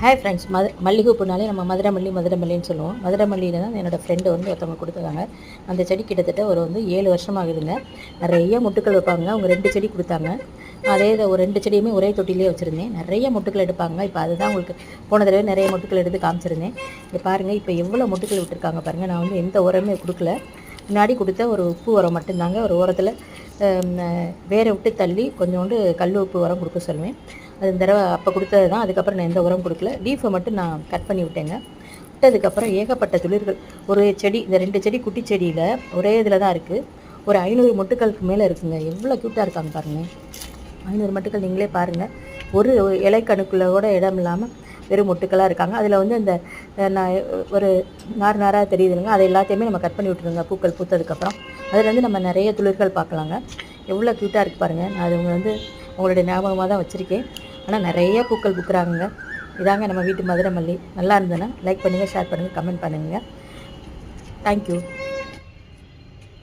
Hi friends, மல்லிகைப்பூனாலே நம்ம மதுரை மல்லின்னு சொல்லுவோம். மதுரை மல்லியில் தான் என்னோடய ஃப்ரெண்டு ஒருத்தவங்க கொடுத்துருக்காங்க. அந்த செடி கிட்டத்தட்ட ஒரு 7 வருஷமாகுதுங்க. நிறைய மொட்டுக்கள் வைப்பாங்க. அவங்க 2 செடி கொடுத்தாங்க. அதே இதை ஒரு 2 செடியுமே ஒரே தொட்டிலே வச்சுருந்தேன். நிறைய மொட்டுக்கள் எடுப்பாங்க. இப்போ அதுதான் உங்களுக்கு போன தடவை நிறைய மொட்டுக்கள் எடுத்து காமிச்சிருந்தேன். இப்போ பாருங்கள், இப்போ எவ்வளோ மொட்டுக்கள் விட்டுருக்காங்க பாருங்கள். நான் எந்த உரமே கொடுக்கல. முன்னாடி கொடுத்த ஒரு உப்பு உரம் மட்டும்தாங்க. ஒரு உரத்தில் வேரை விட்டு தள்ளி கொஞ்சோண்டு கல் உப்பு உரம் கொடுக்க சொல்லுவேன். அது இந்த தடவை அப்போ கொடுத்தது தான். அதுக்கப்புறம் நான் எந்த உரம் கொடுக்கல. லீஃபை மட்டும் நான் கட் பண்ணி விட்டேங்க. விட்டதுக்கப்புறம் ஏகப்பட்ட துளிர்கள். ஒரு செடி, இந்த 2 செடி குட்டி செடியில் ஒரே இதில் தான் இருக்குது. ஒரு 500 மொட்டுக்களுக்கு மேலே இருக்குங்க. எவ்வளோ க்யூட்டாக இருக்காங்க பாருங்கள். 500 மொட்டுக்கள் நீங்களே பாருங்கள். ஒரு இலைக்கணுக்குள்ள கூட இடம் இல்லாமல் வெறும் மொட்டுக்களாக இருக்காங்க. அதில் அந்த நான் ஒரு நாராக தெரியுதுங்க. அதை எல்லாத்தையுமே நம்ம கட் பண்ணி விட்டுருங்க. பூக்கள் பூத்ததுக்கப்புறம் அதுலேருந்து நம்ம நிறைய துளிர்கள் பார்க்கலாங்க. எவ்வளோ க்யூட்டாக இருக்குது பாருங்கள். நான் அது உங்களுடைய ஞாபகமாக தான் வச்சுருக்கேன். ஆனால் நிறைய பூக்கள் பூக்குறாங்க. இதாங்க நம்ம வீட்டு மதுரை மல்லி. நல்லா இருந்ததுன்னா லைக் பண்ணுங்கள், ஷேர் பண்ணுங்கள், கமெண்ட் பண்ணுங்கள். தேங்க்யூ.